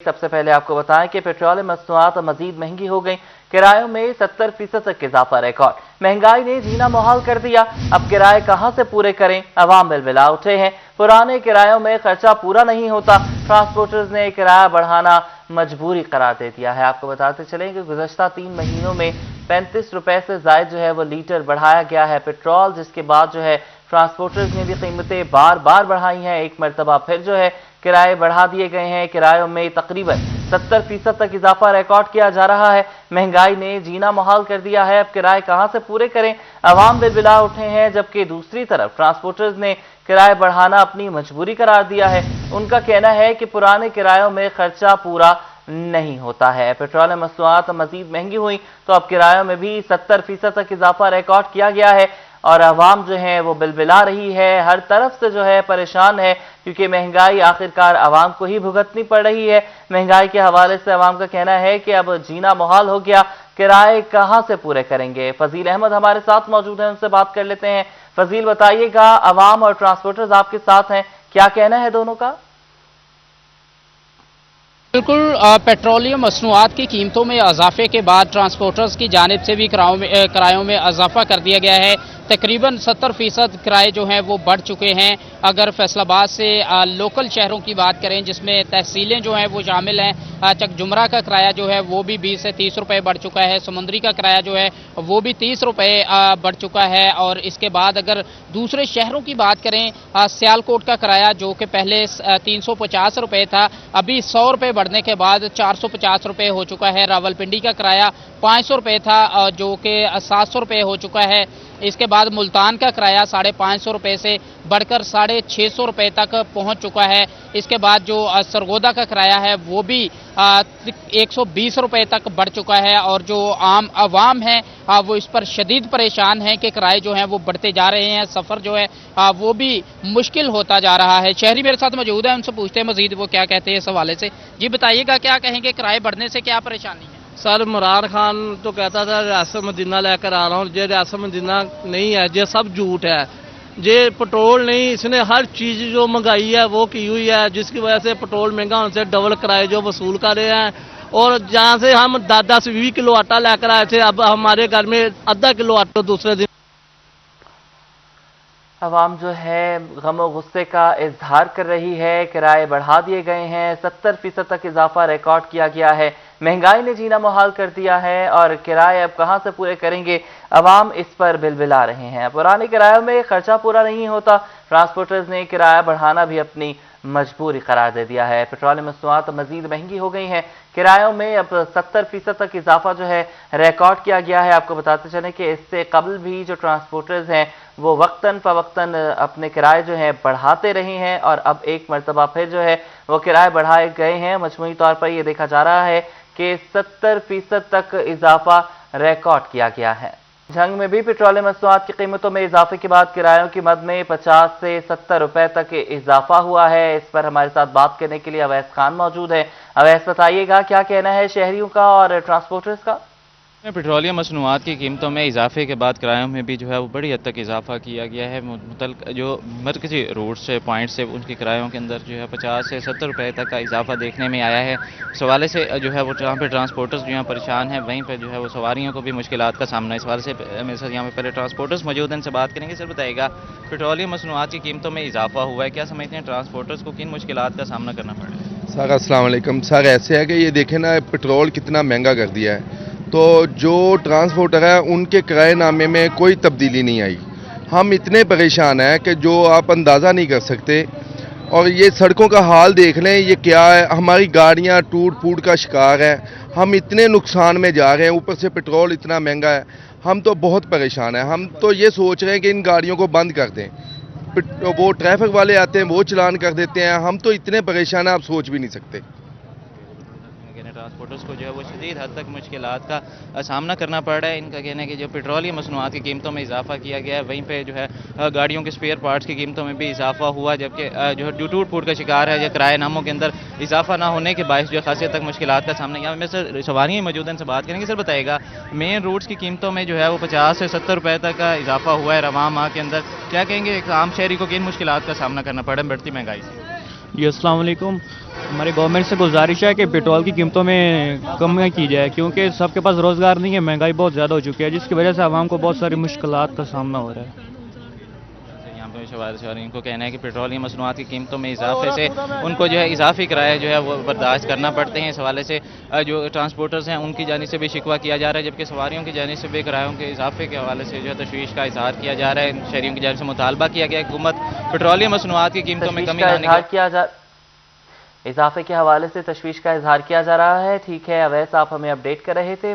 सबसे पहले आपको बताएं कि पेट्रोलियम मसनूआत मजीद महंगी हो गई। किरायों में 70% तक इजाफा रिकॉर्ड। महंगाई ने जीना मुहाल कर दिया। अब किराए कहां से पूरे करें, अवाम बिलबिला उठे हैं। पुराने किरायों में खर्चा पूरा नहीं होता। ट्रांसपोर्टर्स ने किराया बढ़ाना मजबूरी करार दे दिया है। आपको बताते चलें कि गुज़श्ता 3 महीनों में 35 रुपए से जायद जो है वो लीटर बढ़ाया गया है पेट्रोल, जिसके बाद जो है ट्रांसपोर्टर्स ने भी कीमतें बार बार बढ़ाई हैं। एक मरतबा फिर जो है किराए बढ़ा दिए गए हैं। किरायों में तकरीबन 70% तक इजाफा रिकॉर्ड किया जा रहा है। महंगाई ने जीना मुहाल कर दिया है। अब किराए कहां से पूरे करें, अवाम बिलबिला उठे हैं। जबकि दूसरी तरफ ट्रांसपोर्टर्स ने किराए बढ़ाना अपनी मजबूरी करार दिया है। उनका कहना है कि पुराने किरायों में खर्चा पूरा नहीं होता है। पेट्रोलियम मसनूआत मजीद महंगी हुई तो अब किरायों में भी 70% तक इजाफा रिकॉर्ड किया गया है और अवाम जो है वो बिलबिला रही है, हर तरफ से जो है परेशान है, क्योंकि महंगाई आखिरकार अवाम को ही भुगतनी पड़ रही है। महंगाई के हवाले से अवाम का कहना है कि अब जीना मुहाल हो गया, किराए कहां से पूरे करेंगे। फजील अहमद हमारे साथ मौजूद हैं, उनसे बात कर लेते हैं। फजील, बताइएगा, अवाम और ट्रांसपोर्टर्स आपके साथ हैं, क्या कहना है दोनों का? बिल्कुल, पेट्रोलियम मसनूआत की कीमतों में इजाफे के बाद ट्रांसपोर्टर्स की जानिब से भी किरायों में इजाफा कर दिया गया है। तकरीबन 70% किराए जो हैं वो बढ़ चुके हैं। अगर फैसलाबाद से लोकल शहरों की बात करें, जिसमें तहसीलें जो हैं वो शामिल हैं, चकजुमरा का किराया जो है वो भी 20 से 30 रुपये बढ़ चुका है। समुंदरी का किराया जो है वो भी 30 रुपये बढ़ चुका है। और इसके बाद अगर दूसरे शहरों की बात करें, सियालकोट का किराया जो कि पहले 350 रुपये था, अभी 100 रुपये बढ़ने के बाद 450 रुपये हो चुका है। रावलपिंडी का किराया 500 रुपये था जो कि 700 रुपये हो चुका है। इसके बाद मुल्तान का किराया 550 रुपये से बढ़कर 650 रुपये तक पहुंच चुका है। इसके बाद जो सरगोदा का किराया है वो भी 120 रुपये तक बढ़ चुका है। और जो आम आवाम है वो इस पर शदीद परेशान हैं कि किराए जो हैं वो बढ़ते जा रहे हैं, सफ़र जो है वो भी मुश्किल होता जा रहा है। शहरी मेरे साथ मौजूद है, उनसे पूछते हैं मजीद वो क्या कहते हैं इस हवाले से। जी बताइएगा, क्या कहेंगे, किराए बढ़ने से क्या परेशानी है? सर, इमरान खान तो कहता था रियासत मदीना लेकर आ रहा हूँ, ये रियासत मदीना नहीं है, ये सब झूठ है। ये पेट्रोल नहीं, इसने हर चीज़ जो महंगाई है वो की हुई है, जिसकी वजह से पेट्रोल महंगा होने से डबल किराए जो वसूल कर रहे हैं। और जहाँ से हम 10 से 20 किलो आटा लेकर आए थे, अब हमारे घर में आधा किलो आटा दूसरे दिन। अवाम जो है गम और गुस्से का इजहार कर रही है। किराए बढ़ा दिए गए हैं, 70% तक इजाफा रिकॉर्ड किया गया है। महंगाई ने जीना मुहाल कर दिया है और किराए अब कहां से पूरे करेंगे, अवाम इस पर बिलबिला रहे हैं। पुराने किरायों में खर्चा पूरा नहीं होता। ट्रांसपोर्टर्स ने किराया बढ़ाना भी अपनी मजबूरी करार दे दिया है। पेट्रोलियम मसनूआत मजीद महंगी हो गई हैं। किरायों में अब 70% तक इजाफा जो है रिकॉर्ड किया गया है। आपको बताते चलें कि इससे कबल भी जो ट्रांसपोर्टर्स हैं वो वक्तन फवक्तन अपने किराए जो हैं बढ़ाते रहे हैं और अब एक मरतबा फिर जो है वो किराए बढ़ाए गए हैं। मजमूई तौर पर यह देखा जा रहा है कि 70% तक इजाफा रिकॉर्ड किया गया है। जंग में भी पेट्रोलियम मसनूआत की कीमतों में इजाफे के बाद किरायों की मद में 50 से 70 रुपए तक इजाफा हुआ है। इस पर हमारे साथ बात करने के लिए अवैस खान मौजूद है। अवैस, बताइएगा, क्या कहना है शहरियों का और ट्रांसपोर्टर्स का? पेट्रोलियम मसनूआत की कीमतों में इजाफे के बाद किरायों में भी जो है वो बड़ी हद तक इजाफा किया गया है। जो मरकजी रोड से पॉइंट से उनके किरायों के अंदर जो है 50 से 70 रुपये तक का इजाफा देखने में आया है। इस हवाले से जो है वो जहाँ पे ट्रांसपोर्टर्स जो यहाँ परेशान हैं, वहीं पर जो है वो सवारियों को भी मुश्किलात का सामना। इस हवाले से मेरे साथ यहाँ पे पहले ट्रांसपोर्टर्स मौजूद हैं, इनसे बात करेंगे। सर बताइएगा, पेट्रोलियम मसनूआत की कीमतों में इजाफा हुआ है, क्या समझते हैं ट्रांसपोर्टर्स को किन मुश्किलात का सामना करना पड़ रहा है? सर अस्सलाम वालेकुम। सर ऐसे है कि ये देखें ना, पेट्रोल कितना महंगा कर दिया है, तो जो ट्रांसपोर्टर है उनके किराएनामे में कोई तब्दीली नहीं आई। हम इतने परेशान हैं कि जो आप अंदाज़ा नहीं कर सकते। और ये सड़कों का हाल देख लें, ये क्या है, हमारी गाड़ियां टूट फूट का शिकार है। हम इतने नुकसान में जा रहे हैं, ऊपर से पेट्रोल इतना महंगा है। हम तो बहुत परेशान हैं। हम तो ये सोच रहे हैं कि इन गाड़ियों को बंद कर दें। वो ट्रैफिक वाले आते हैं, वो चलान कर देते हैं। हम तो इतने परेशान हैं, आप सोच भी नहीं सकते। ट्रांसपोर्टर्स को जो है वो शदीद हद तक मुश्किलात का सामना करना पड़ रहा है। इनका कहना है कि जो पेट्रोलियम मसनूआत की कीमतों में इजाफा किया गया है, वहीं पे जो है गाड़ियों के स्पेयर पार्ट्स की कीमतों में भी इजाफा हुआ, जबकि जो है टूट फूट का शिकार है या किराए नामों के अंदर इजाफा ना होने के बायस जो है खासी हद तक मुश्किलात का सामना। यहाँ में सर सवारियाँ मौजूद हैं, इनसे बात करेंगे। सर बताइएगा, मेन रूट्स की कीमतों में जो है वो 50 से 70 रुपये तक का इजाफा हुआ है रवां माह के अंदर, क्या कहेंगे एक आम शहरी को किन मुश्किलात का सामना करना पड़ा बढ़ती महंगाई से? جی السلام علیکم. ہماری گورنمنٹ سے گزارش ہے کہ پیٹرول کی قیمتوں میں کمی کی جائے کیونکہ سب کے پاس روزگار نہیں ہے, مہنگائی بہت زیادہ ہو چکی ہے جس کی وجہ سے عوام کو بہت ساری مشکلات کا سامنا ہو رہا ہے. یہاں پہ ان کو کہنا ہے کہ پیٹرولیم مصنوعات کی قیمتوں میں اضافے سے ان کو جو ہے اضافی کرایہ جو ہے وہ برداشت کرنا پڑتے ہیں. اس حوالے سے جو ٹرانسپورٹرز ہیں ان کی جانب سے بھی شکوہ کیا جا رہا ہے, جبکہ سواریوں کی جانب سے بھی کرایوں کے اضافے کے حوالے سے جو ہے تشویش کا اظہار کیا جا رہا ہے. شہریوں کی جانب سے مطالبہ کیا گیا کہ حکومت پیٹرولیم مصنوعات کی قیمتوں میں کمی لانے کا اضافے کے حوالے سے تشویش کا اظہار کیا جا رہا ہے. ٹھیک ہے اویس, آپ ہمیں اپڈیٹ کر رہے تھے.